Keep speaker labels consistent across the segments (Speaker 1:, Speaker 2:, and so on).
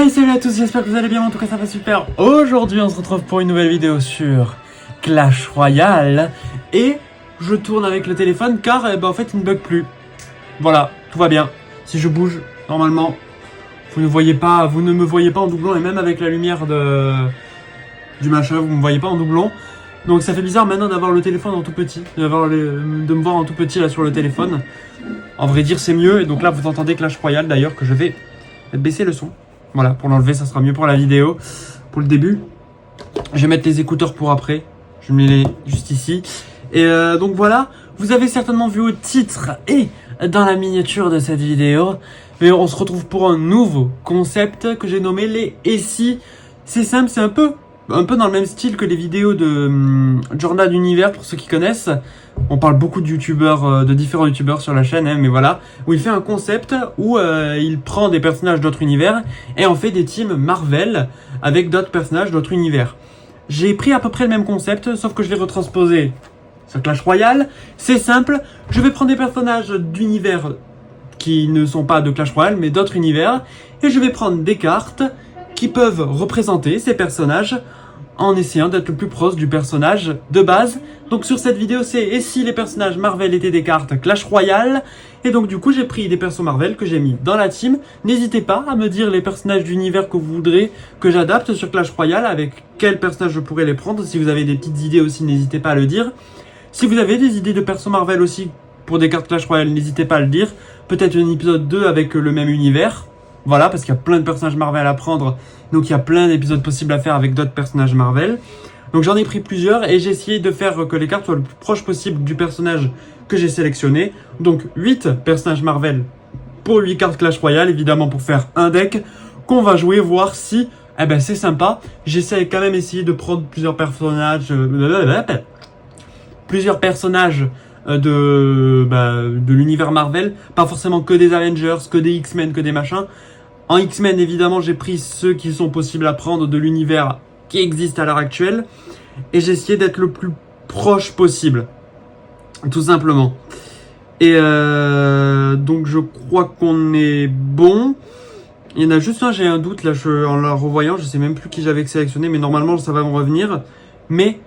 Speaker 1: Hey, salut à tous, j'espère que vous allez bien, en tout cas ça va super. Aujourd'hui on se retrouve pour une nouvelle vidéo sur Clash Royale. Et je tourne avec le téléphone car en fait il ne bug plus. Voilà, tout va bien. Si je bouge, normalement, vous ne me voyez pas en doublon. Et même avec la lumière du machin, vous ne me voyez pas en doublon. Donc ça fait bizarre maintenant d'avoir le téléphone en tout petit, de me voir en tout petit là sur le téléphone. En vrai dire c'est mieux, et donc là vous entendez Clash Royale d'ailleurs que je vais baisser le son. Voilà, pour l'enlever ça sera mieux pour la vidéo. Pour le début, je vais mettre les écouteurs pour après. Je mets les juste ici. Et donc voilà, vous avez certainement vu au titre et dans la miniature de cette vidéo. Mais on se retrouve pour un nouveau concept que j'ai nommé les « Et si ». C'est simple, c'est un peu dans le même style que les vidéos de Journal d'Univers, pour ceux qui connaissent. On parle beaucoup de youtubeurs, de différents youtubeurs sur la chaîne, hein, mais voilà. Où il fait un concept où il prend des personnages d'autres univers et en fait des teams Marvel avec d'autres personnages d'autres univers. J'ai pris à peu près le même concept, sauf que je l'ai retransposé sur Clash Royale. C'est simple, je vais prendre des personnages d'univers qui ne sont pas de Clash Royale, mais d'autres univers. Et je vais prendre des cartes qui peuvent représenter ces personnages en essayant d'être le plus proche du personnage de base. Donc sur cette vidéo c'est « Et si les personnages Marvel étaient des cartes Clash Royale ?» Et donc du coup j'ai pris des persos Marvel que j'ai mis dans la team. N'hésitez pas à me dire les personnages d'univers que vous voudrez que j'adapte sur Clash Royale, avec quels personnages je pourrais les prendre. Si vous avez des petites idées aussi, n'hésitez pas à le dire. Si vous avez des idées de persos Marvel aussi pour des cartes Clash Royale, n'hésitez pas à le dire. Peut-être un épisode 2 avec le même univers. Voilà, parce qu'il y a plein de personnages Marvel à prendre. Donc il y a plein d'épisodes possibles à faire avec d'autres personnages Marvel. Donc j'en ai pris plusieurs et j'ai essayé de faire que les cartes soient le plus proche possible du personnage que j'ai sélectionné. Donc 8 personnages Marvel pour 8 cartes Clash Royale, évidemment pour faire un deck qu'on va jouer, voir si c'est sympa. J'essaie quand même essayer de prendre plusieurs personnages de l'univers Marvel, pas forcément que des Avengers, que des X-Men, que des machins. En X-Men, évidemment, j'ai pris ceux qui sont possibles à prendre de l'univers qui existe à l'heure actuelle. Et j'ai essayé d'être le plus proche possible. Tout simplement. Et donc, je crois qu'on est bon. Il y en a juste un, j'ai un doute, là, en la revoyant. Je sais même plus qui j'avais sélectionné, mais normalement, ça va me revenir. Mais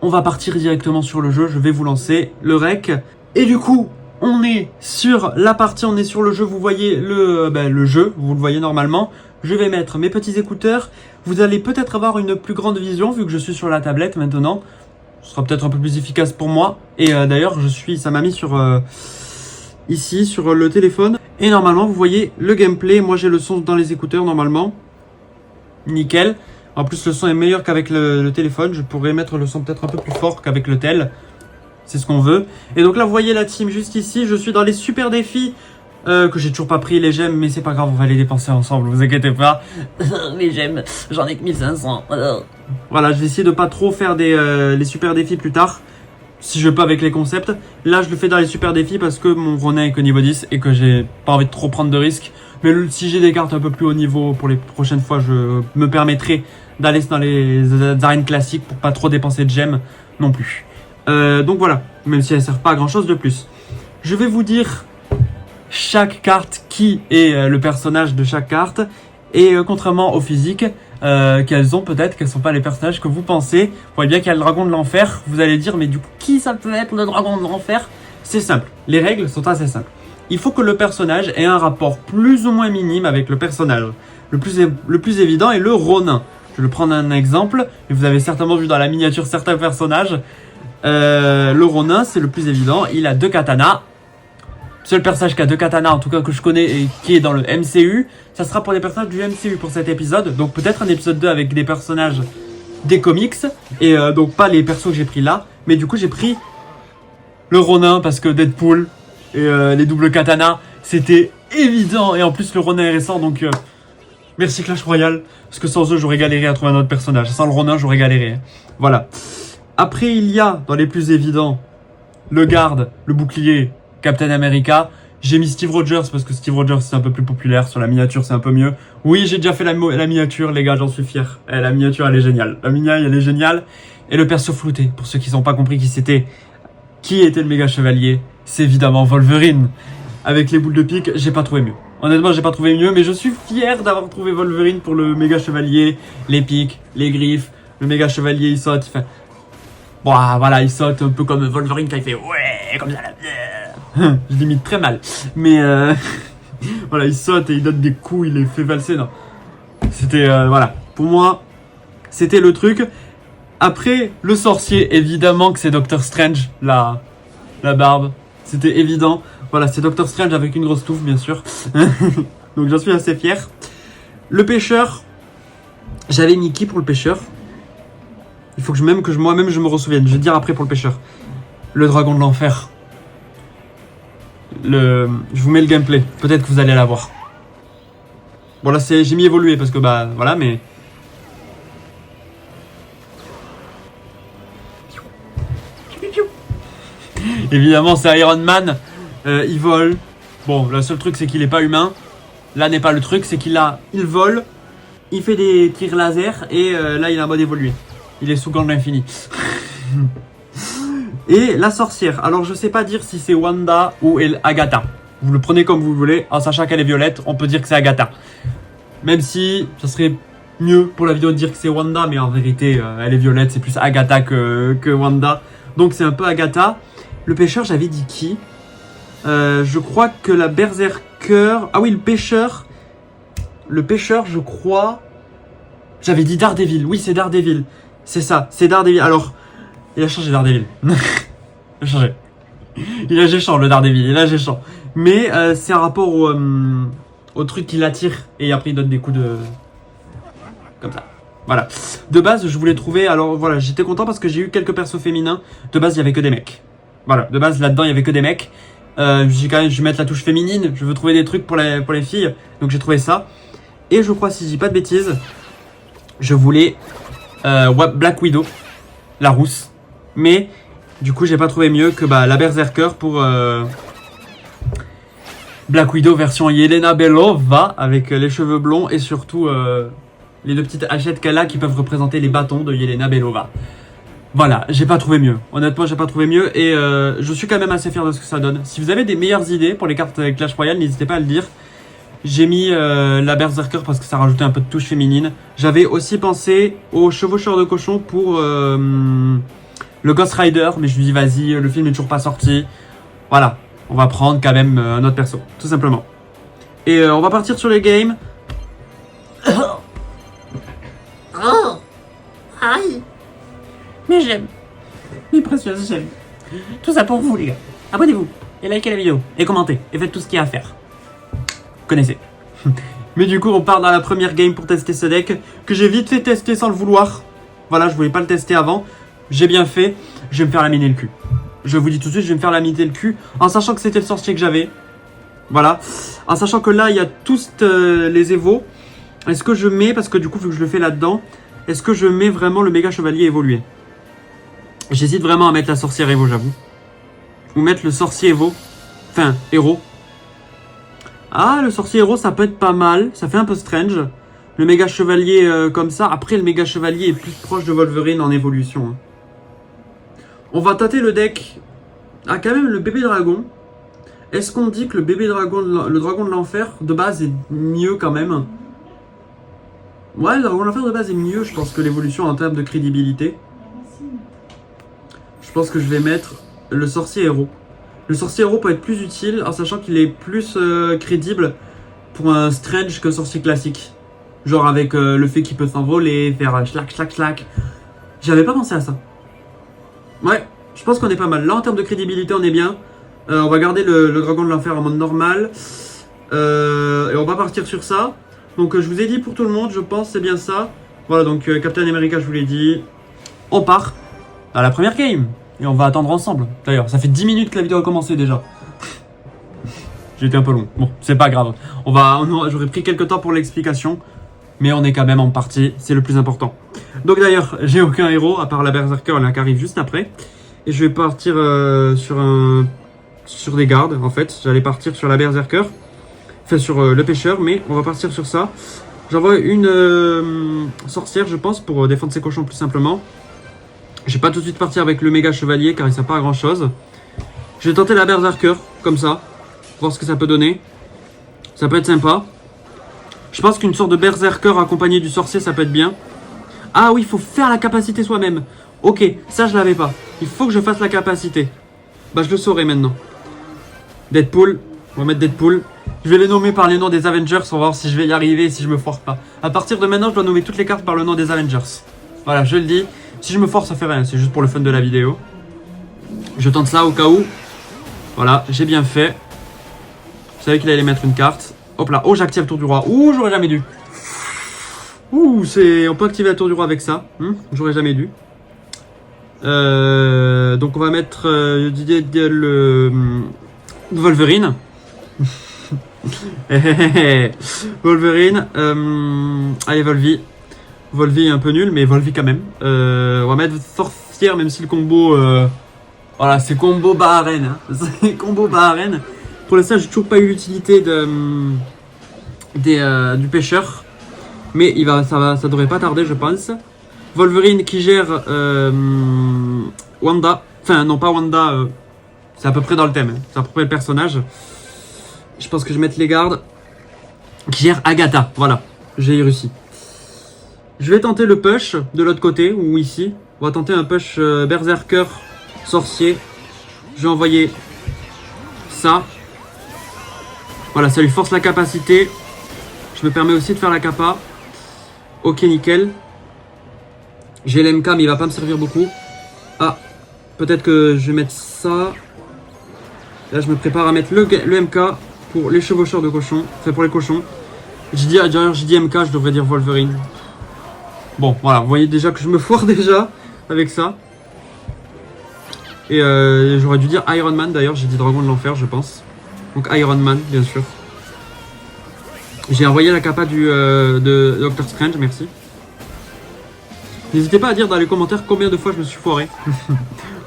Speaker 1: on va partir directement sur le jeu. Je vais vous lancer le rec. Et du coup, on est sur la partie, on est sur le jeu. Vous voyez le jeu, vous le voyez normalement. Je vais mettre mes petits écouteurs. Vous allez peut-être avoir une plus grande vision vu que je suis sur la tablette maintenant. Ce sera peut-être un peu plus efficace pour moi. Et d'ailleurs, ça m'a mis sur ici, sur le téléphone. Et normalement, vous voyez le gameplay. Moi, j'ai le son dans les écouteurs normalement. Nickel. En plus, le son est meilleur qu'avec le téléphone. Je pourrais mettre le son peut-être un peu plus fort qu'avec le tel. C'est ce qu'on veut. Et donc là, vous voyez la team juste ici. Je suis dans les super défis que j'ai toujours pas pris les gemmes, mais c'est pas grave, on va les dépenser ensemble, vous inquiétez pas. Les gemmes, j'en ai que 1500. Voilà, je vais essayer de pas trop faire les super défis plus tard, si je peux avec les concepts. Là, je le fais dans les super défis parce que mon Ronin est que niveau 10 et que j'ai pas envie de trop prendre de risques. Mais si j'ai des cartes un peu plus haut niveau pour les prochaines fois, je me permettrai d'aller dans les arènes classiques pour pas trop dépenser de gemmes non plus. Donc voilà, même si elle sert pas à grand chose de plus. Je vais vous dire chaque carte qui est le personnage de chaque carte. Et contrairement au physique, qu'elles ont peut-être, qu'elles sont pas les personnages que vous pensez. Vous voyez bien qu'il y a le dragon de l'enfer. Vous allez dire, mais du coup, qui ça peut être le dragon de l'enfer? C'est simple, les règles sont assez simples. Il faut que le personnage ait un rapport plus ou moins minime avec le personnage. Le plus évident est le Ronin. Je vais prendre un exemple, et vous avez certainement vu dans la miniature certains personnages. Le Ronin, c'est le plus évident, il a 2 katanas. Seul personnage qui a 2 katanas, en tout cas que je connais et qui est dans le MCU. Ça sera pour les personnages du MCU pour cet épisode. Donc peut-être un épisode 2 avec des personnages des comics. Et donc pas les persos que j'ai pris là. Mais du coup j'ai pris le Ronin parce que Deadpool et les doubles katanas, c'était évident. Et en plus le Ronin est récent, donc merci Clash Royale. Parce que sans eux j'aurais galéré à trouver un autre personnage. Sans le Ronin j'aurais galéré. Voilà. Après il y a dans les plus évidents le garde, le bouclier, Captain America. J'ai mis Steve Rogers parce que Steve Rogers c'est un peu plus populaire. Sur la miniature c'est un peu mieux. Oui, j'ai déjà fait la miniature les gars, j'en suis fier. La miniature elle est géniale. La miniature elle est géniale. Et le perso flouté, pour ceux qui n'ont pas compris qui était le méga chevalier, c'est évidemment Wolverine. Avec les boules de pique, j'ai pas trouvé mieux. Honnêtement, j'ai pas trouvé mieux, mais je suis fier d'avoir trouvé Wolverine pour le méga chevalier, les pics, les griffes. Le méga chevalier, il saute, il fait... Bon, voilà, il saute un peu comme Wolverine quand il fait ouais, comme ça là. Je l'imite très mal. Mais voilà, il saute et il donne des coups, il les fait valser. Non. C'était, voilà. Pour moi, c'était le truc. Après, le sorcier, évidemment que c'est Doctor Strange, la barbe. C'était évident. Voilà, c'est Doctor Strange avec une grosse touffe, bien sûr. Donc j'en suis assez fier. Le pêcheur, j'avais mis qui pour le pêcheur? Il faut que moi-même je me ressouvienne. Je vais dire après pour le pêcheur. Le dragon de l'enfer. Je vous mets le gameplay. Peut-être que vous allez l'avoir. Bon là j'ai mis évolué parce que bah voilà mais... Évidemment c'est Iron Man. Il vole. Bon le seul truc c'est qu'il est pas humain. Là n'est pas le truc, c'est il vole. Il fait des tirs laser et là il est en mode évolué. Il est sous gant de l'infini. Et la sorcière. Alors je sais pas dire si c'est Wanda ou Agatha. Vous le prenez comme vous voulez. En sachant qu'elle est violette, on peut dire que c'est Agatha. Même si ça serait mieux pour la vidéo de dire que c'est Wanda. Mais en vérité, elle est violette. C'est plus Agatha que Wanda. Donc c'est un peu Agatha. Le pêcheur, j'avais dit qui? Je crois que la berserker... Ah oui, le pêcheur. Le pêcheur, je crois... J'avais dit Daredevil. Oui, c'est Daredevil. C'est ça, c'est Daredevil. Alors, il a changé Daredevil. Il a changé. Il a géchant le Daredevil, il a géchant. Mais c'est un rapport au truc qui l'attire. Et après il donne des coups de... Comme ça. Voilà. De base, je voulais trouver... Alors voilà, j'étais content parce que j'ai eu quelques persos féminins. De base, il n'y avait que des mecs. Voilà, de base, là-dedans, il n'y avait que des mecs. J'ai quand même, je vais mettre la touche féminine. Je veux trouver des trucs pour les filles. Donc j'ai trouvé ça. Et je crois, si je dis pas de bêtises, je voulais... Black Widow, la rousse, mais du coup j'ai pas trouvé mieux que la Berserker pour Black Widow version Yelena Belova avec les cheveux blonds et surtout les deux petites hachettes qu'elle a qui peuvent représenter les bâtons de Yelena Belova. Voilà, j'ai pas trouvé mieux. Honnêtement, j'ai pas trouvé mieux et je suis quand même assez fier de ce que ça donne. Si vous avez des meilleures idées pour les cartes Clash Royale, n'hésitez pas à le dire. J'ai mis la Berserker parce que ça rajoutait un peu de touche féminine. J'avais aussi pensé au chevaucheur de cochon pour le Ghost Rider. Mais je me dis vas-y, le film n'est toujours pas sorti. Voilà, on va prendre quand même un autre perso, tout simplement. Et on va partir sur les games.
Speaker 2: Oh, aïe. Mais j'aime. Mes précieuses, j'aime. Tout ça pour vous les gars. Abonnez-vous et likez la vidéo et commentez et faites tout ce qu'il y a à faire. Connaissez.
Speaker 1: Mais du coup on part dans la première game pour tester ce deck que j'ai vite fait tester sans le vouloir. Voilà, je voulais pas le tester avant. J'ai bien fait. Je vais me faire laminer le cul. Je vous dis tout de suite, je vais me faire laminer le cul en sachant que c'était le sorcier que j'avais. Voilà. En sachant que là il y a tous les évos. Est-ce que je mets, parce que du coup vu que je le fais là-dedans, est-ce que je mets vraiment le méga chevalier évolué? J'hésite vraiment à mettre la sorcière évo, j'avoue. Ou mettre le sorcier évo. Enfin, héros. Ah, le sorcier héros, ça peut être pas mal. Ça fait un peu strange. Le méga chevalier comme ça. Après, le méga chevalier est plus proche de Wolverine en évolution. On va tâter le deck. Ah, quand même, le bébé dragon. Est-ce qu'on dit que le bébé dragon, le dragon de l'enfer, de base, est mieux quand même? Ouais, le dragon de l'enfer de base est mieux, je pense, que l'évolution en termes de crédibilité. Je pense que je vais mettre le sorcier héros. Le sorcier héros peut être plus utile en sachant qu'il est plus crédible pour un Strange qu'un sorcier classique. Genre avec le fait qu'il peut s'envoler, faire schlac schlac schlac. J'avais pas pensé à ça. Ouais, je pense qu'on est pas mal. Là en termes de crédibilité on est bien. On va garder le dragon de l'enfer en mode normal. Et on va partir sur ça. Donc je vous ai dit pour tout le monde, je pense c'est bien ça. Voilà donc Captain America je vous l'ai dit. On part à la première game. Et on va attendre ensemble. D'ailleurs, ça fait 10 minutes que la vidéo a commencé déjà. J'ai été un peu long. Bon, c'est pas grave. J'aurais pris quelques temps pour l'explication. Mais on est quand même en partie. C'est le plus important. Donc d'ailleurs, j'ai aucun héros, à part la Berserker là, qui arrive juste après. Et je vais partir sur des gardes, en fait. J'allais partir sur la Berserker. Enfin, sur le pêcheur, mais on va partir sur ça. J'envoie une sorcière, je pense, pour défendre ses cochons plus simplement. Je vais pas tout de suite partir avec le méga chevalier car il sert pas à grand chose. Je vais tenter la berserker comme ça, voir ce que ça peut donner. Ça peut être sympa. Je pense qu'une sorte de berserker accompagné du sorcier, ça peut être bien. Ah oui, il faut faire la capacité soi-même. Ok, ça je l'avais pas. Il faut que je fasse la capacité. Bah je le saurai maintenant. Deadpool. On va mettre Deadpool. Je vais les nommer par les noms des Avengers. On va voir si je vais y arriver et si je me foire pas. À partir de maintenant, je dois nommer toutes les cartes par le nom des Avengers. Voilà, je le dis. Si je me force, ça fait rien. C'est juste pour le fun de la vidéo. Je tente ça au cas où. Voilà, j'ai bien fait. Je savais qu'il allait mettre une carte. Hop là. Oh, j'active le tour du roi. Ouh, j'aurais jamais dû. Ouh, on peut activer la tour du roi avec ça. J'aurais jamais dû. Donc on va mettre le Wolverine. Wolverine. Allez, Volvi. Volvi est un peu nul, mais Volvi quand même. On va mettre sorcière, même si le combo... Voilà, c'est combo bas arène. Hein. C'est combo bas arène. Pour l'instant, j'ai toujours pas eu l'utilité du pêcheur. Mais ça devrait pas tarder, je pense. Wolverine qui gère Wanda. Enfin, non, pas Wanda. C'est à peu près dans le thème. Hein. C'est à peu près le personnage. Je pense que je vais mettre les gardes. Qui gère Agatha. Voilà, j'ai réussi. Je vais tenter le push de l'autre côté, ou ici. On va tenter un push berserker sorcier. Je vais envoyer ça. Voilà, ça lui force la capacité. Je me permets aussi de faire la capa. Ok, nickel. J'ai l'MK, mais il va pas me servir beaucoup. Ah, peut-être que je vais mettre ça. Là, je me prépare à mettre le MK pour les chevaucheurs de cochons. Enfin, pour les cochons. D'ailleurs, j'ai dit MK, je devrais dire Wolverine. Bon, voilà, vous voyez déjà que je me foire déjà avec ça. Et j'aurais dû dire Iron Man, d'ailleurs, j'ai dit Dragon de l'Enfer, je pense. Donc Iron Man, bien sûr. J'ai envoyé la capa de Doctor Strange, merci. N'hésitez pas à dire dans les commentaires combien de fois je me suis foiré.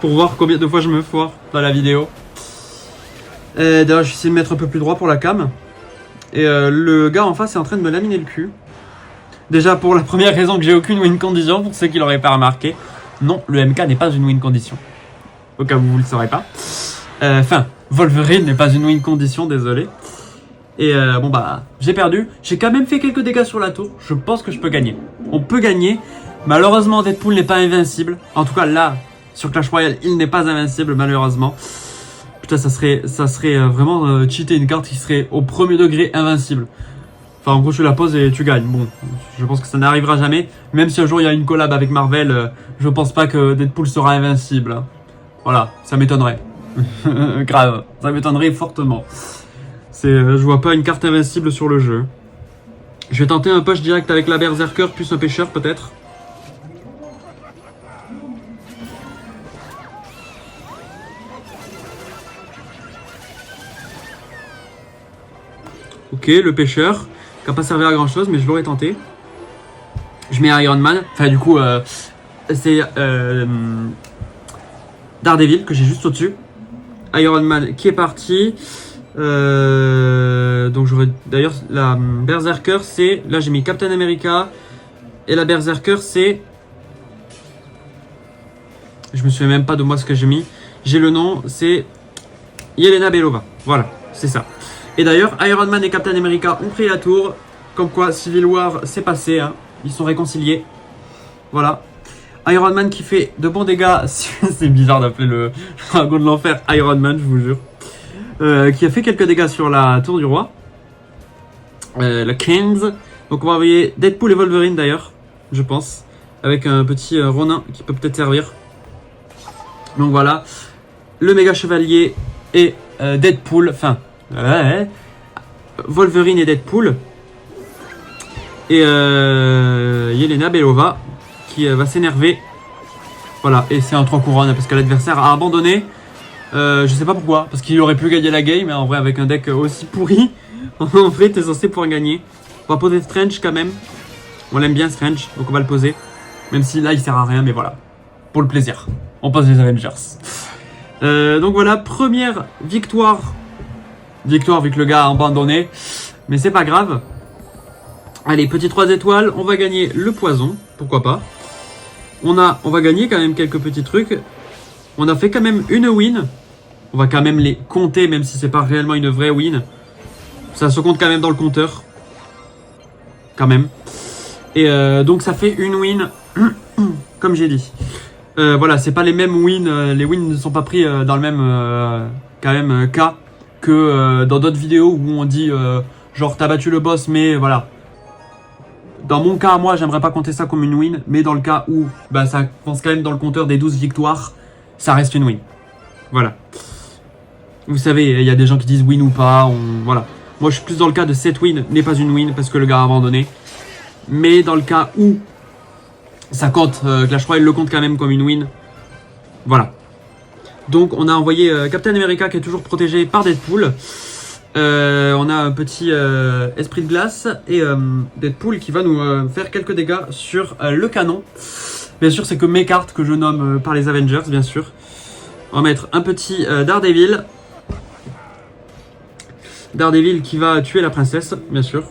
Speaker 1: Pour voir combien de fois je me foire dans la vidéo. D'ailleurs, je vais essayer de mettre un peu plus droit pour la cam. Et le gars en face est en train de me laminer le cul. Déjà pour la première raison que j'ai aucune win condition, pour ceux qui l'auraient pas remarqué. Non, le MK n'est pas une win condition. Au cas où vous ne le saurez pas. Enfin, Wolverine n'est pas une win condition, désolé. Et bon bah, j'ai perdu. J'ai quand même fait quelques dégâts sur la tour. Je pense que je peux gagner. On peut gagner. Malheureusement, Deadpool n'est pas invincible. En tout cas, là, sur Clash Royale, il n'est pas invincible, malheureusement. Putain, ça serait vraiment cheater une carte qui serait au premier degré invincible. Enfin, en gros, tu la poses et tu gagnes. Bon, je pense que ça n'arrivera jamais. Même si un jour il y a une collab avec Marvel, je pense pas que Deadpool sera invincible. Voilà, ça m'étonnerait. Grave, ça m'étonnerait fortement. Je vois pas une carte invincible sur le jeu. Je vais tenter un push direct avec la Berserker plus un pêcheur peut-être. Ok, le pêcheur, qui n'a pas servi à grand chose, mais je l'aurais tenté. Je mets Iron Man, enfin du coup, c'est Daredevil que j'ai juste au-dessus. Iron Man qui est parti. Donc j'aurais d'ailleurs la Berserker, c'est. Là j'ai mis Captain America. Et la Berserker, c'est. Je me souviens même pas de moi ce que j'ai mis. J'ai le nom, c'est Yelena Belova. Voilà, c'est ça. Et d'ailleurs, Iron Man et Captain America ont pris la tour. Comme quoi, Civil War s'est passé. Hein. Ils sont réconciliés. Voilà. Iron Man qui fait de bons dégâts. C'est bizarre d'appeler le dragon de l'enfer Iron Man, je vous jure. Qui a fait quelques dégâts sur la tour du roi. La 15. Donc on va envoyer Deadpool et Wolverine d'ailleurs, je pense. Avec un petit Ronin qui peut peut-être servir. Donc voilà. Le méga chevalier et Deadpool. Enfin... Wolverine et Deadpool. Et Yelena Belova qui va s'énerver. Voilà, et c'est un 3 couronnes parce que l'adversaire a abandonné. Je sais pas pourquoi, parce qu'il aurait pu gagner la game, mais en vrai, avec un deck aussi pourri, en vrai, t'es censé pouvoir gagner. On va poser Strange quand même. On l'aime bien Strange, donc on va le poser. Même si là, il sert à rien, mais voilà. Pour le plaisir. On pose les Avengers. Donc voilà, première victoire. Victoire vu que le gars a abandonné. Mais c'est pas grave. Allez, petit 3 étoiles. On va gagner le poison. Pourquoi pas. On va gagner quand même quelques petits trucs. On a fait quand même une win. On va quand même les compter, même si c'est pas réellement une vraie win. Ça se compte quand même dans le compteur. Quand même. Et donc ça fait une win, comme j'ai dit. Voilà, c'est pas les mêmes wins. Les wins ne sont pas pris dans le même quand même cas que dans d'autres vidéos où on dit genre t'as battu le boss, mais voilà. Dans mon cas, moi, j'aimerais pas compter ça comme une win, mais dans le cas où bah, ça pense quand même dans le compteur des 12 victoires, ça reste une win. Voilà. Vous savez, il y a des gens qui disent win ou pas, voilà. Moi, je suis plus dans le cas de cette win n'est pas une win parce que le gars a abandonné. Mais dans le cas où ça compte, Clash Royale le compte quand même comme une win. Voilà. Donc, on a envoyé Captain America qui est toujours protégé par Deadpool. On a un petit esprit de glace et Deadpool qui va nous faire quelques dégâts sur le canon. Bien sûr, c'est que mes cartes que je nomme par les Avengers, bien sûr. On va mettre un petit Daredevil. Daredevil qui va tuer la princesse, bien sûr.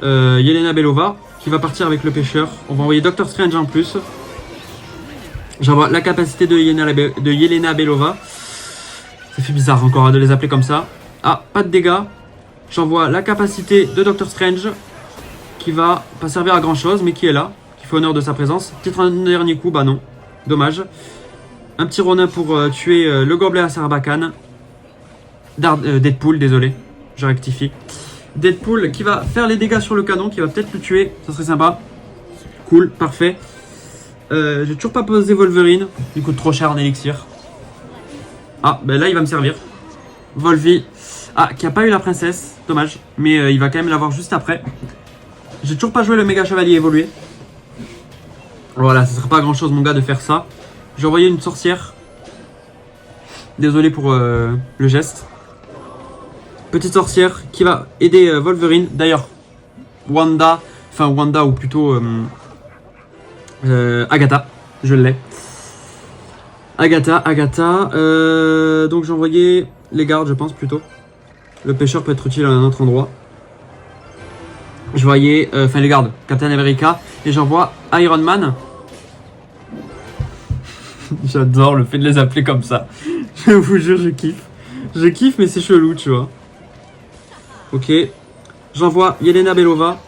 Speaker 1: Yelena Belova qui va partir avec le pêcheur. On va envoyer Doctor Strange en plus. J'envoie la capacité de Yelena Belova. Ça fait bizarre encore de les appeler comme ça. Ah, pas de dégâts. J'envoie la capacité de Doctor Strange qui va pas servir à grand chose mais qui est là, qui fait honneur de sa présence. Peut-être un dernier coup, bah non. Dommage. Un petit Ronin pour tuer le gobelet à Sarbacane. Deadpool, désolé, je rectifie. Deadpool qui va faire les dégâts sur le canon, qui va peut-être le tuer, ça serait sympa. Cool, parfait. J'ai toujours pas posé Wolverine, il coûte trop cher en élixir. Ah, ben là il va me servir. Volvi, ah, qui a pas eu la princesse, dommage, mais il va quand même l'avoir juste après. J'ai toujours pas joué le méga chevalier évolué. Voilà, ça serait pas grand chose mon gars de faire ça. J'ai envoyé une sorcière. Désolé pour le geste. Petite sorcière qui va aider Wolverine. D'ailleurs, Wanda ou plutôt Agatha, je l'ai. Agatha. Donc j'ai envoyé les gardes, je pense plutôt. Le pêcheur peut être utile à un autre endroit. Je voyais, les gardes, Captain America. Et j'envoie Iron Man. J'adore le fait de les appeler comme ça. Je vous jure, je kiffe. Je kiffe, mais c'est chelou, tu vois. Ok. J'envoie Yelena Belova.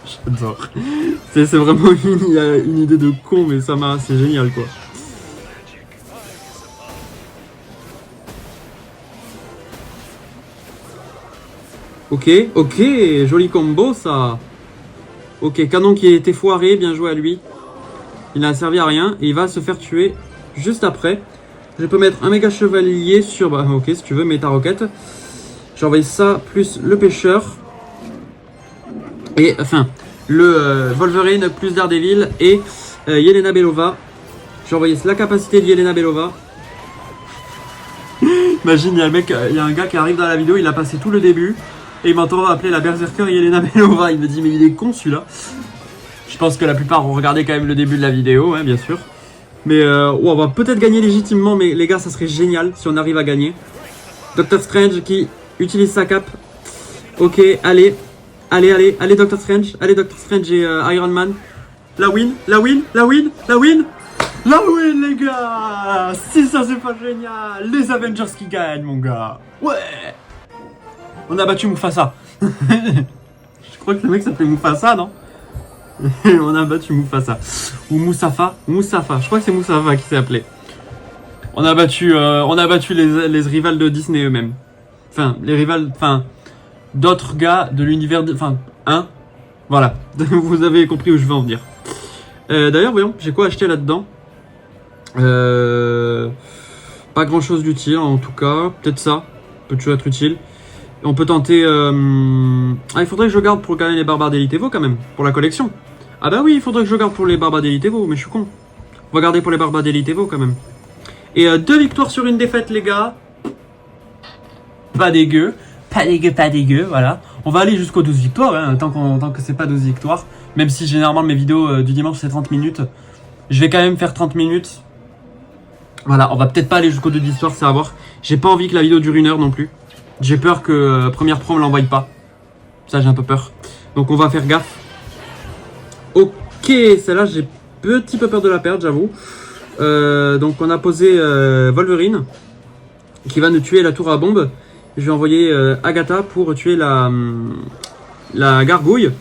Speaker 1: J'adore. C'est vraiment une idée de con, mais c'est génial, quoi. Ok, joli combo, ça. Ok, canon qui a été foiré, bien joué à lui. Il n'a servi à rien et il va se faire tuer juste après. Je peux mettre un méga chevalier sur... Bah, ok, si tu veux, mets ta roquette. J'ai envoyé ça, plus le pêcheur. Et, enfin, le Wolverine, plus Daredevil et Yelena Belova. J'ai envoyé la capacité de Yelena Belova. Imagine, il y a un gars qui arrive dans la vidéo, il a passé tout le début. Et il m'entend appeler la berserker Yelena Belova. Il me dit, mais il est con celui-là. Je pense que la plupart ont regardé quand même le début de la vidéo, hein, bien sûr. Mais on va peut-être gagner légitimement, mais les gars, ça serait génial si on arrive à gagner. Doctor Strange qui utilise sa cape. Ok, allez, Doctor Strange. Allez, Doctor Strange et Iron Man. La win, les gars. Si ça, c'est pas génial. Les Avengers qui gagnent, mon gars. Ouais. On a battu Mufasa. Je crois que le mec s'appelait Mufasa, non? On a battu Mufasa. Ou Moussafa. Je crois que c'est Moussafa qui s'est appelé. On a battu les rivales de Disney eux-mêmes. Enfin, les rivales... Enfin, d'autres gars de l'univers... Enfin, voilà. Vous avez compris où je veux en venir. D'ailleurs, voyons, j'ai quoi acheter là-dedans? Pas grand-chose d'utile, en tout cas. Peut-être ça. Peut toujours être utile. On peut tenter... Ah, il faudrait que je garde pour gagner les barbares d'Elite Evo quand même. Pour la collection. Ah bah oui, il faudrait que je garde pour les barbares d'Elite Evo, mais je suis con. On va garder pour les barbares d'Elite Evo quand même. Et 2 victoires sur une défaite, les gars. Pas dégueu, voilà. On va aller jusqu'aux 12 victoires, hein, tant que c'est pas 12 victoires. Même si généralement mes vidéos du dimanche c'est 30 minutes. Je vais quand même faire 30 minutes. Voilà, on va peut-être pas aller jusqu'aux 2 victoires, c'est à voir. J'ai pas envie que la vidéo dure 1 heure non plus. J'ai peur que première pro me l'envoie pas. Ça, j'ai un peu peur. Donc on va faire gaffe. Ok, celle-là, j'ai petit peu peur de la perdre, j'avoue. Donc on a posé Wolverine qui va nous tuer la tour à bombe. Je vais envoyer Agatha pour tuer la gargouille.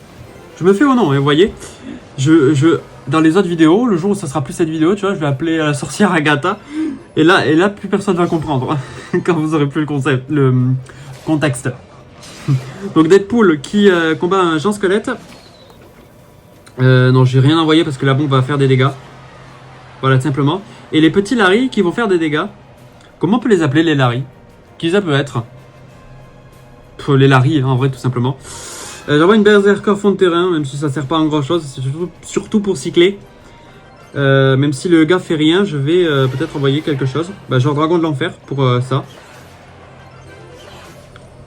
Speaker 1: Je me fais au nom, hein, vous voyez. Dans les autres vidéos, le jour où ça sera plus cette vidéo, tu vois, je vais appeler la sorcière Agatha. Et là, plus personne va comprendre quand vous aurez plus le contexte. Donc Deadpool qui combat un Jean Squelette. Non, j'ai rien envoyé parce que la bombe va faire des dégâts. Voilà, tout simplement. Et les petits Larry qui vont faire des dégâts. Comment on peut les appeler, les Larry? Qui ça peut être? Les Larry, hein, en vrai, tout simplement. J'envoie une Berserker fond de terrain, même si ça sert pas à grand chose. C'est surtout pour cycler. Même si le gars fait rien, je vais peut-être envoyer quelque chose. Genre Dragon de l'Enfer pour ça.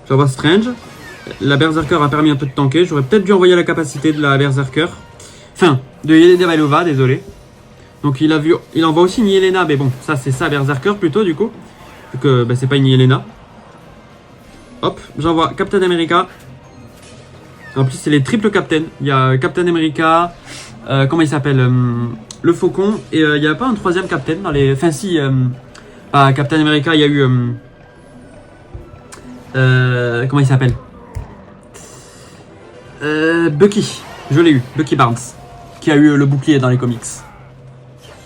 Speaker 1: J'envoie Strange. La Berserker a permis un peu de tanker. J'aurais peut-être dû envoyer la capacité de la Berserker. Enfin, de Yelena Belova, désolé. Donc il envoie aussi une Yelena, mais bon, ça c'est ça Berserker plutôt du coup. Vu que c'est pas une Yelena. Hop, j'envoie Captain America. En plus c'est les triple Captain. Il y a Captain America, comment il s'appelle, le Faucon. Et il n'y a pas un troisième Captain dans les... Enfin si, pas Captain America, il y a eu... comment il s'appelle, Bucky, je l'ai eu, Bucky Barnes, qui a eu le bouclier dans les comics.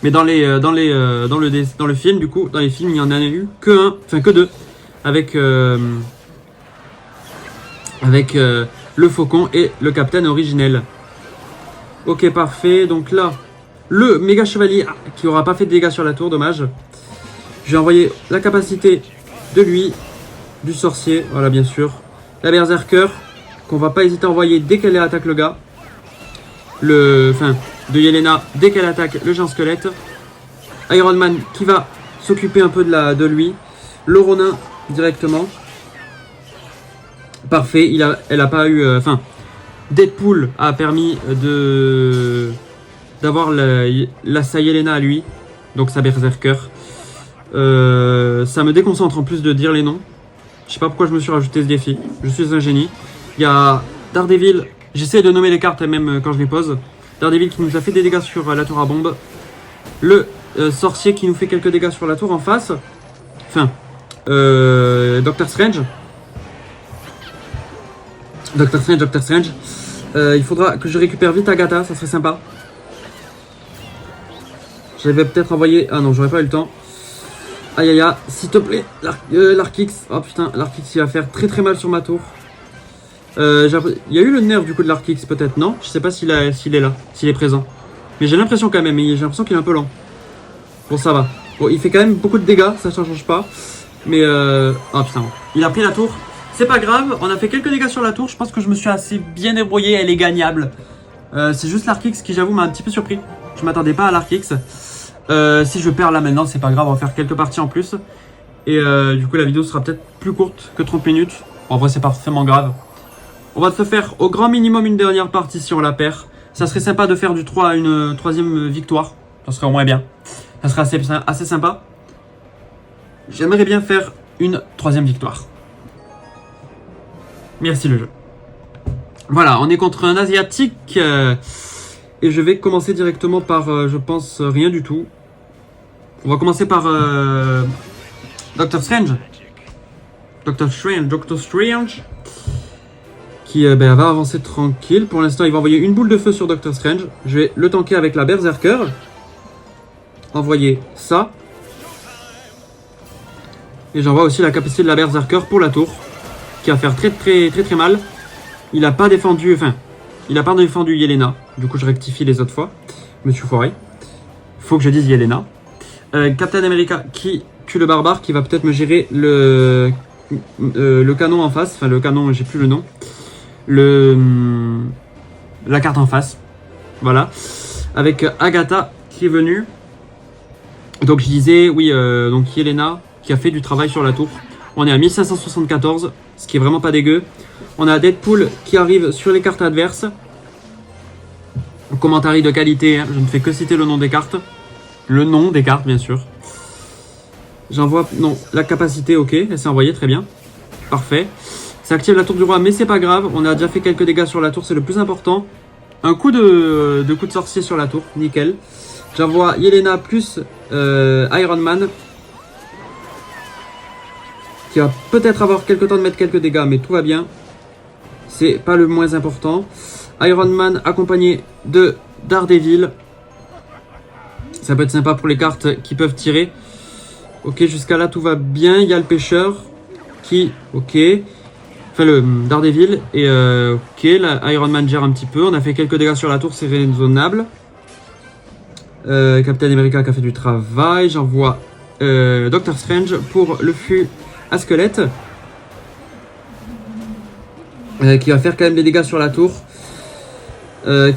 Speaker 1: Mais dans le film, du coup, dans les films, il y en a eu que deux, avec le Faucon et le Capitaine originel. Ok, parfait. Donc là, le méga chevalier qui aura pas fait de dégâts sur la tour, dommage. Je vais envoyer la capacité de lui, du sorcier, voilà bien sûr. La Berserker, qu'on va pas hésiter à envoyer dès qu'elle attaque le gars. De Yelena, dès qu'elle attaque le géant squelette. Iron Man qui va s'occuper un peu de lui. Le Ronin directement. Parfait, elle a pas eu... Deadpool a permis d'avoir sa Yelena à lui. Donc sa Berserker. Ça me déconcentre en plus de dire les noms. Je sais pas pourquoi je me suis rajouté ce défi. Je suis un génie. Il y a Daredevil. J'essaie de nommer les cartes même quand je les pose. Daredevil qui nous a fait des dégâts sur la tour à bombe. Le sorcier qui nous fait quelques dégâts sur la tour en face. Doctor Strange. Doctor Strange. Il faudra que je récupère vite Agatha, ça serait sympa. J'avais peut-être envoyé... Ah non, j'aurais pas eu le temps. Aïe aïe aïe, s'il te plaît, l'Arkix. Oh putain, l'Arkix il va faire très très mal sur ma tour. Il y a eu le nerf du coup de l'Arkix peut-être, non? Je sais pas s'il est là, s'il est présent. Mais j'ai l'impression quand même, j'ai l'impression qu'il est un peu lent. Bon ça va. Bon, il fait quand même beaucoup de dégâts, ça change pas. Mais oh putain, il a pris la tour. C'est pas grave, on a fait quelques dégâts sur la tour. Je pense que je me suis assez bien débrouillé, elle est gagnable. C'est juste l'Arkix qui j'avoue m'a un petit peu surpris. Je m'attendais pas à l'Arkix. Si je perds là maintenant, c'est pas grave, on va faire quelques parties en plus. Et du coup, la vidéo sera peut-être plus courte que 30 minutes. En vrai, c'est pas forcément grave. On va se faire au grand minimum une dernière partie si on la perd. Ça serait sympa de faire du 3 à une troisième victoire. Ça serait au moins bien. Ça serait assez sympa. J'aimerais bien faire une troisième victoire. Merci le jeu. Voilà, on est contre un asiatique. Et je vais commencer directement par, je pense, rien du tout. On va commencer par Doctor Strange. Doctor Strange. Qui va avancer tranquille. Pour l'instant, il va envoyer une boule de feu sur Doctor Strange. Je vais le tanker avec la Berserker. Envoyer ça. Et j'envoie aussi la capacité de la Berserker pour la tour. Qui va faire très mal. Il n'a pas défendu... il n'a pas défendu Yelena. Du coup, je rectifie les autres fois. Je me suis foiré. Faut que je dise Yelena. Captain America qui tue le barbare. Qui va peut-être me gérer le canon en face. Enfin, le canon, j'ai plus le nom. La carte en face. Voilà. Avec Agatha qui est venue. Donc, je disais, oui, donc Yelena qui a fait du travail sur la tour. On est à 1574. Ce qui est vraiment pas dégueu. On a Deadpool qui arrive sur les cartes adverses. Commentary de qualité, hein. Je ne fais que citer le nom des cartes. Le nom des cartes, bien sûr. J'envoie... Non, la capacité, ok. Elle s'est envoyée, très bien. Parfait. Ça active la tour du roi, mais c'est pas grave. On a déjà fait quelques dégâts sur la tour, c'est le plus important. Un coup de sorcier sur la tour, nickel. J'envoie Yelena plus Iron Man. qui va peut-être avoir quelques temps de mettre quelques dégâts, mais tout va bien. C'est pas le moins important. Iron Man accompagné de Daredevil. Ça peut être sympa pour les cartes qui peuvent tirer. Ok, jusqu'à là tout va bien. Il y a le pêcheur qui... Ok. Enfin le Daredevil. Et ok, la Iron Man gère un petit peu. On a fait quelques dégâts sur la tour, c'est raisonnable. Captain America qui a fait du travail. J'envoie Doctor Strange pour le fût à squelette. Qui va faire quand même des dégâts sur la tour.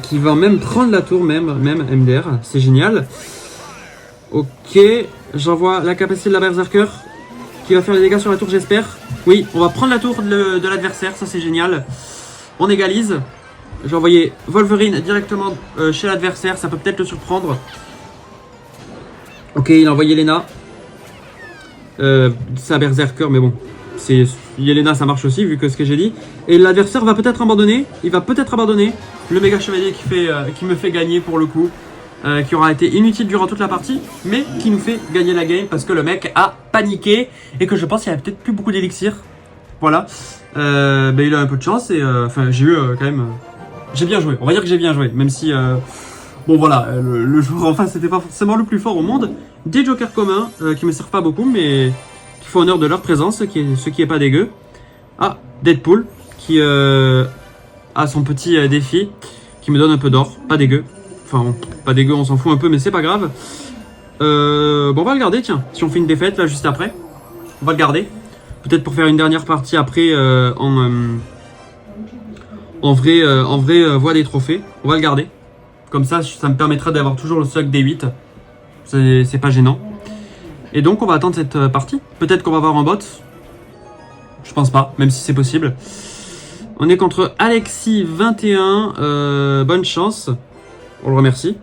Speaker 1: Qui va même prendre la tour, même MDR. C'est génial. Ok, j'envoie la capacité de la Berserker qui va faire des dégâts sur la tour, j'espère. Oui, on va prendre la tour de l'adversaire, ça c'est génial. On égalise. J'ai envoyé Wolverine directement chez l'adversaire, ça peut peut-être le surprendre. Ok, il a envoyé Lena. C'est Berserker, mais bon. Yelena, ça marche aussi, vu que ce que j'ai dit. Et l'adversaire va peut-être abandonner. Il va peut-être abandonner. Le méga chevalier qui me fait gagner pour le coup. Qui aura été inutile durant toute la partie, mais qui nous fait gagner la game parce que le mec a paniqué et que je pense qu'il n'y a peut-être plus beaucoup d'élixir. Voilà. Il a un peu de chance et enfin j'ai eu quand même... j'ai bien joué, on va dire que j'ai bien joué, même si... bon voilà, le joueur en face c'était pas forcément le plus fort au monde. Des jokers communs qui me servent pas beaucoup mais qui font honneur de leur présence, ce qui est pas dégueu. Ah, Deadpool qui a son petit défi qui me donne un peu d'or, pas dégueu. Enfin, pas dégueu, on s'en fout un peu, mais c'est pas grave. Bon, on va le garder, tiens. Si on fait une défaite, là, juste après. On va le garder. Peut-être pour faire une dernière partie après en vrai voie des trophées. On va le garder. Comme ça me permettra d'avoir toujours le stock des 8. C'est pas gênant. Et donc, on va attendre cette partie. Peut-être qu'on va avoir un bot. Je pense pas, même si c'est possible. On est contre Alexis 21. Bonne chance. On le remercie.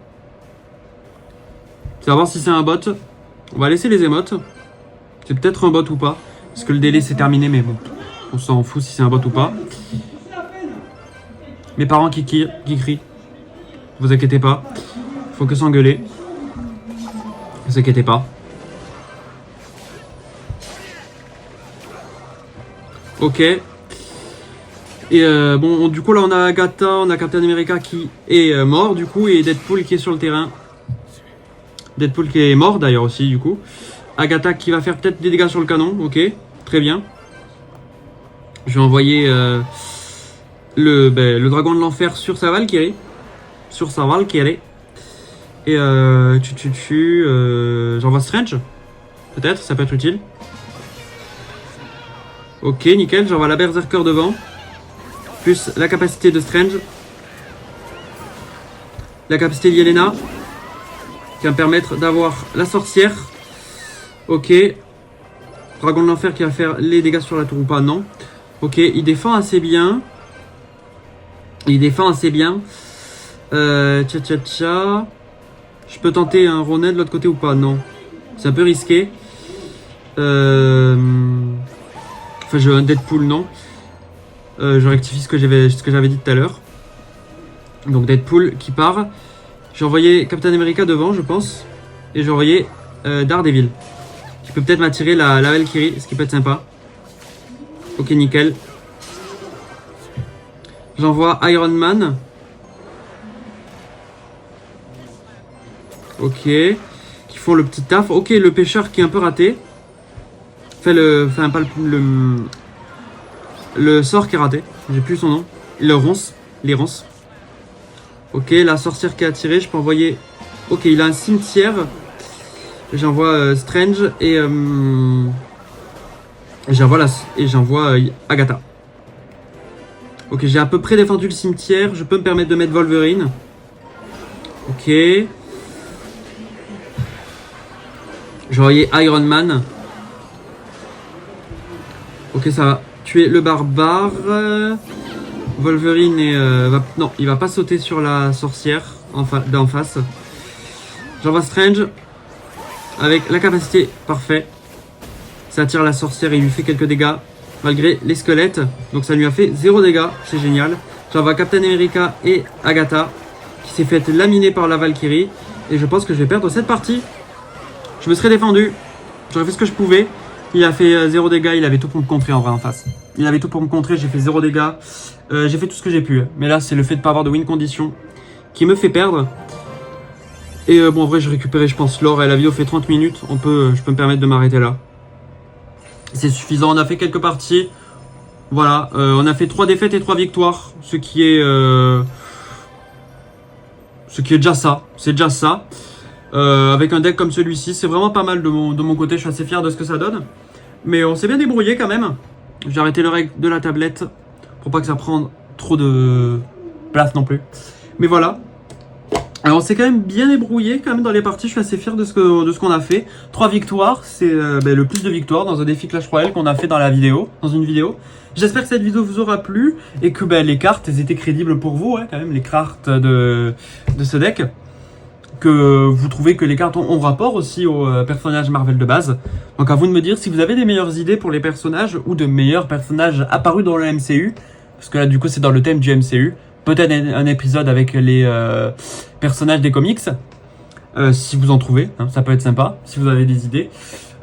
Speaker 1: On va voir si c'est un bot. On va laisser les émotes. C'est peut-être un bot ou pas. Parce que le délai s'est terminé, mais bon. On s'en fout si c'est un bot ou pas. Mes parents qui crient. Vous inquiétez pas. Faut que s'engueuler. Vous inquiétez pas. Ok. Et bon, du coup là on a Agatha, on a Captain America qui est mort du coup et Deadpool qui est sur le terrain. Deadpool qui est mort d'ailleurs aussi du coup. Agatha qui va faire peut-être des dégâts sur le canon, ok, très bien. Je vais envoyer le dragon de l'enfer sur sa Valkyrie. Et j'envoie Strange. Peut-être, ça peut être utile. Ok, nickel, j'envoie la Berserker devant. Plus la capacité de Strange. La capacité de Yelena. Qui va me permettre d'avoir la sorcière. Ok. Dragon de l'enfer qui va faire les dégâts sur la tour ou pas, non. Ok, il défend assez bien. Je peux tenter un Ronin de l'autre côté ou pas, non. C'est un peu risqué. Enfin, j'ai un Deadpool, non. Je rectifie ce que j'avais dit tout à l'heure. Donc Deadpool qui part. J'ai envoyé Captain America devant, je pense. Et j'ai envoyé Daredevil. Qui peut peut-être m'attirer la Valkyrie, ce qui peut être sympa. Ok, nickel. J'envoie Iron Man. Ok. Qui font le petit taf. Ok, le pêcheur qui est un peu raté. Enfin, pas le sort qui est raté. J'ai plus son nom. Les ronces. Ok, la sorcière qui a tiré. Je peux envoyer... Ok, il a un cimetière. J'envoie Strange et... j'envoie Agatha. Ok, j'ai à peu près défendu le cimetière. Je peux me permettre de mettre Wolverine. Ok. J'ai envoyé Iron Man. Ok, ça va tuer le barbare. Wolverine non, il va pas sauter sur la sorcière d'en face. J'envoie Strange. Avec la capacité, parfait. Ça attire la sorcière et il lui fait quelques dégâts. Malgré les squelettes. Donc ça lui a fait 0 dégâts. C'est génial. J'envoie Captain America et Agatha. Qui s'est fait laminer par la Valkyrie. Et je pense que je vais perdre cette partie. Je me serais défendu. J'aurais fait ce que je pouvais. Il a fait 0 dégâts, il avait tout pour me contrer en vrai en face. Il avait tout pour me contrer, j'ai fait 0 dégâts. J'ai fait tout ce que j'ai pu. Mais là, c'est le fait de ne pas avoir de win condition qui me fait perdre. Et bon, en vrai, j'ai récupéré, je pense, l'or et la vidéo fait 30 minutes. Je peux me permettre de m'arrêter là. C'est suffisant, on a fait quelques parties. Voilà, on a fait 3 défaites et 3 victoires. Ce qui est déjà ça. C'est déjà ça. Avec un deck comme celui-ci, c'est vraiment pas mal de mon côté. Je suis assez fier de ce que ça donne. Mais on s'est bien débrouillé quand même. J'ai arrêté le règle de la tablette pour pas que ça prenne trop de place non plus. Mais voilà. Alors on s'est quand même bien débrouillé quand même dans les parties. Je suis assez fier de ce qu'on a fait. 3 victoires, c'est le plus de victoires dans un défi Clash Royale qu'on a fait dans une vidéo. J'espère que cette vidéo vous aura plu et que les cartes elles étaient crédibles pour vous, quand même, les cartes de ce deck. Que vous trouvez que les cartes ont rapport aussi aux personnages Marvel de base. Donc à vous de me dire si vous avez des meilleures idées pour les personnages ou de meilleurs personnages apparus dans le MCU. Parce que là du coup c'est dans le thème du MCU. Peut-être un épisode avec les personnages des comics. Si vous en trouvez, ça peut être sympa, si vous avez des idées.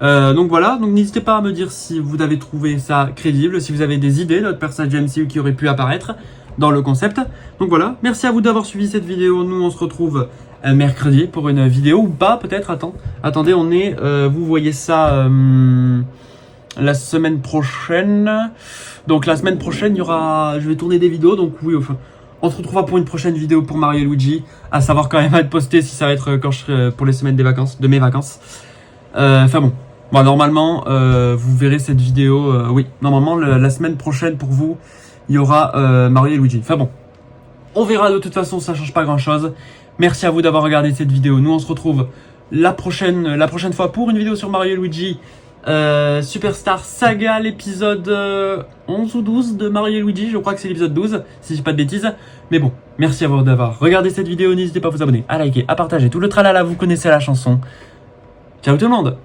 Speaker 1: Donc voilà, donc n'hésitez pas à me dire si vous avez trouvé ça crédible, si vous avez des idées d'autres personnages du MCU qui auraient pu apparaître dans le concept. Donc voilà, merci à vous d'avoir suivi cette vidéo. Nous on se retrouve mercredi pour une vidéo ou pas peut-être. Attendez, on est, vous voyez ça la semaine prochaine. Donc la semaine prochaine, je vais tourner des vidéos. Donc oui, enfin, on se retrouvera pour une prochaine vidéo pour Mario et Luigi. À savoir quand même à être posté si ça va être quand je serai pour les semaines de mes vacances. Enfin bon, normalement, vous verrez cette vidéo. Oui, normalement la semaine prochaine pour vous, il y aura Mario et Luigi. Enfin bon, on verra de toute façon, ça change pas grand chose. Merci à vous d'avoir regardé cette vidéo. Nous on se retrouve la prochaine fois pour une vidéo sur Mario et Luigi. Superstar Saga, l'épisode 11 ou 12 de Mario et Luigi. Je crois que c'est l'épisode 12, si je dis pas de bêtises. Mais bon, merci à vous d'avoir regardé cette vidéo. N'hésitez pas à vous abonner, à liker, à partager. Tout le tralala, vous connaissez la chanson. Ciao tout le monde!